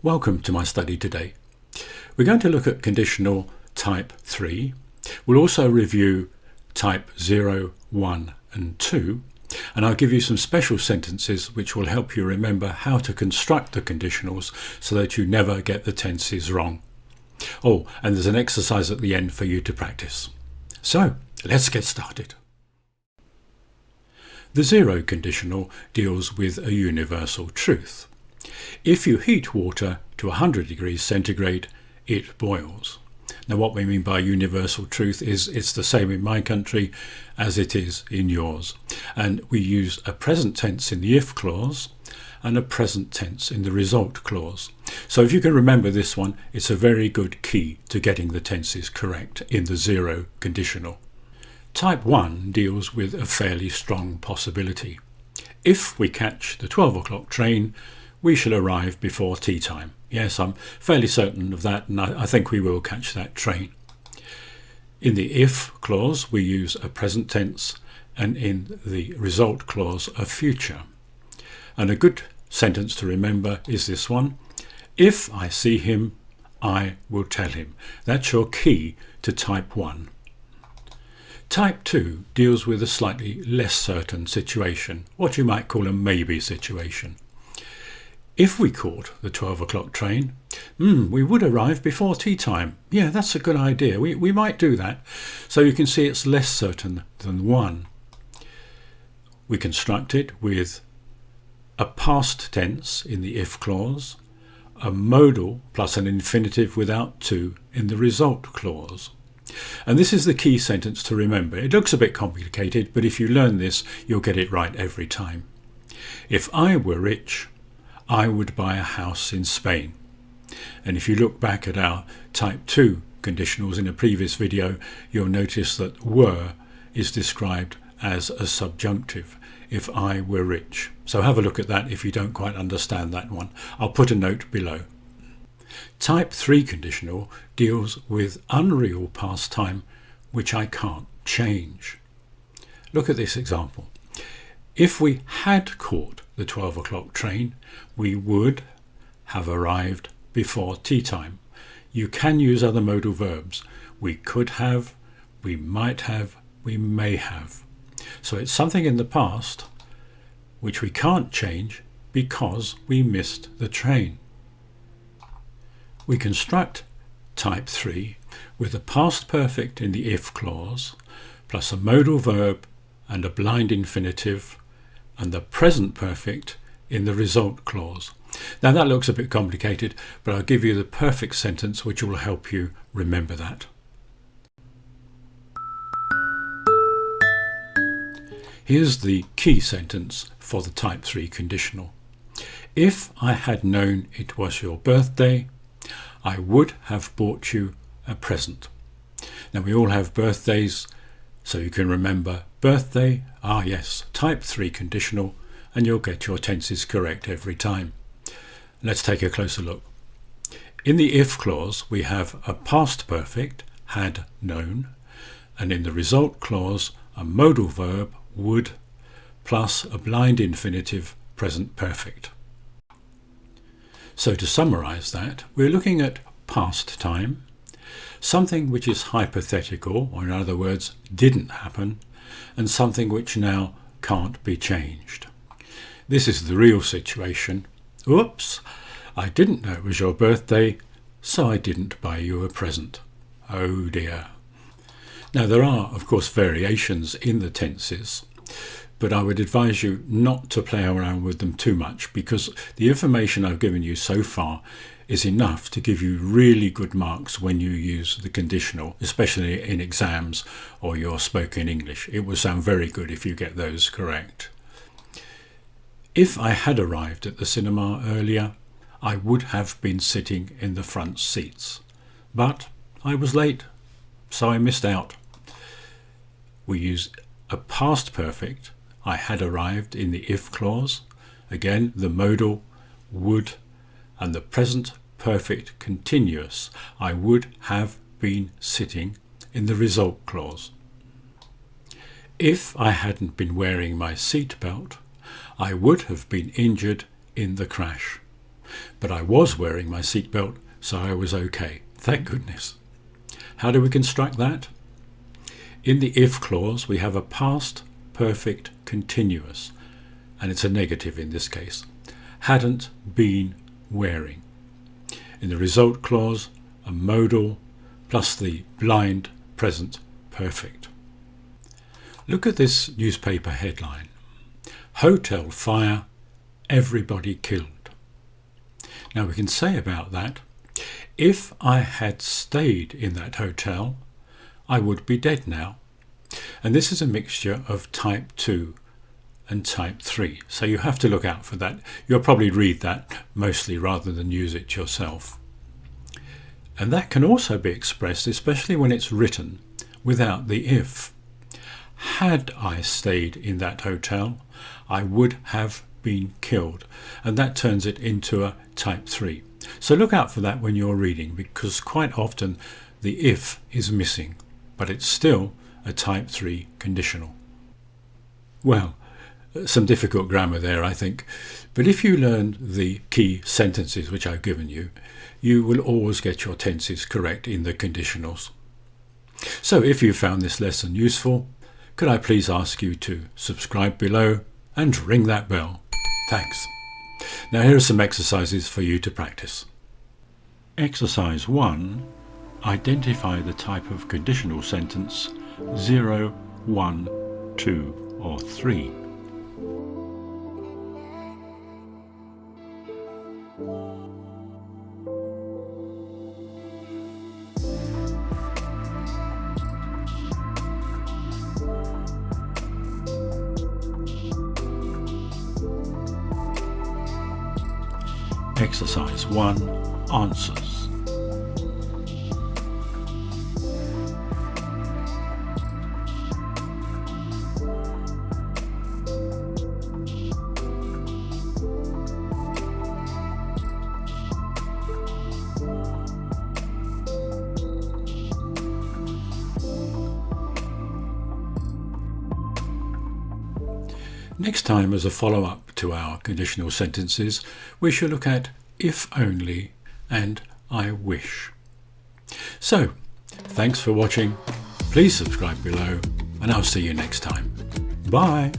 Welcome to my study today. We're going to look at conditional type 3. We'll also review type 0, 1 and 2, and I'll give you some special sentences which will help you remember how to construct the conditionals so that you never get the tenses wrong. Oh, and there's an exercise at the end for you to practice. So, let's get started. The 0 conditional deals with a universal truth. If you heat water to 100 degrees centigrade, it boils. Now what we mean by universal truth is it's the same in my country as it is in yours. And we use a present tense in the if clause and a present tense in the result clause. So if you can remember this one, it's a very good key to getting the tenses correct in the 0 conditional. Type 1 deals with a fairly strong possibility. If we catch the 12 o'clock train, we shall arrive before tea time. Yes, I'm fairly certain of that, and I think we will catch that train. In the if clause, we use a present tense, and in the result clause, a future. And a good sentence to remember is this one: if I see him, I will tell him. That's your key to type 1. Type 2 deals with a slightly less certain situation, what you might call a maybe situation. If we caught the 12 o'clock train, we would arrive before tea time. Yeah, that's a good idea. We might do that. So you can see it's less certain than 1. We construct it with a past tense in the if clause, a modal plus an infinitive without to in the result clause. And this is the key sentence to remember. It looks a bit complicated, but if you learn this, you'll get it right every time. If I were rich, I would buy a house in Spain. And if you look back at our type 2 conditionals in a previous video, you'll notice that were is described as a subjunctive, if I were rich. So have a look at that if you don't quite understand that one. I'll put a note below. Type 3 conditional deals with unreal past time which I can't change. Look at this example. If we had caught the 12 o'clock train, we would have arrived before tea time. You can use other modal verbs. We could have, we might have, we may have. So it's something in the past which we can't change because we missed the train. We construct type 3 with a past perfect in the if clause, plus a modal verb and a blind infinitive, and the present perfect in the result clause. Now that looks a bit complicated, but I'll give you the perfect sentence which will help you remember that. Here's the key sentence for the type 3 conditional. If I had known it was your birthday, I would have bought you a present. Now we all have birthdays, so you can remember birthday, yes, type 3 conditional, and you'll get your tenses correct every time. Let's take a closer look. In the if clause, we have a past perfect, had known, and in the result clause, a modal verb, would, plus a blind infinitive, present perfect. So to summarize that, we're looking at past time, something which is hypothetical, or in other words, didn't happen, and something which now can't be changed. This is the real situation. Oops, I didn't know it was your birthday, so I didn't buy you a present. Oh dear. Now there are, of course, variations in the tenses, but I would advise you not to play around with them too much because the information I've given you so far is enough to give you really good marks when you use the conditional, especially in exams or your spoken English. It will sound very good if you get those correct. If I had arrived at the cinema earlier, I would have been sitting in the front seats. But I was late, so I missed out. We use a past perfect, I had arrived, in the if clause. Again, the modal, would, and the present perfect continuous, I would have been sitting, in the result clause. If I hadn't been wearing my seat belt, I would have been injured in the crash. But I was wearing my seatbelt, so I was okay. Thank goodness. How do we construct that? In the if clause, we have a past perfect continuous, and it's a negative in this case. Hadn't been wearing. In the result clause, a modal plus the blind present perfect. Look at this newspaper headline. Hotel fire, everybody killed. Now we can say about that, if I had stayed in that hotel, I would be dead now. And this is a mixture of type 2 and type 3. So you have to look out for that. You'll probably read that mostly rather than use it yourself. And that can also be expressed, especially when it's written without the if. Had I stayed in that hotel, I would have been killed. And that turns it into a type 3. So look out for that when you're reading, because quite often the if is missing, but it's still a type 3 conditional. Well, some difficult grammar there, I think. But if you learn the key sentences which I've given you, you will always get your tenses correct in the conditionals. So if you found this lesson useful, could I please ask you to subscribe below and ring that bell? Thanks. Now here are some exercises for you to practice. Exercise 1. Identify the type of conditional sentence 0, 1, 2 or 3. Exercise 1. Answers. Next time, as a follow-up to our conditional sentences, we shall look at if only and I wish. So, thanks for watching. Please subscribe below and I'll see you next time. Bye!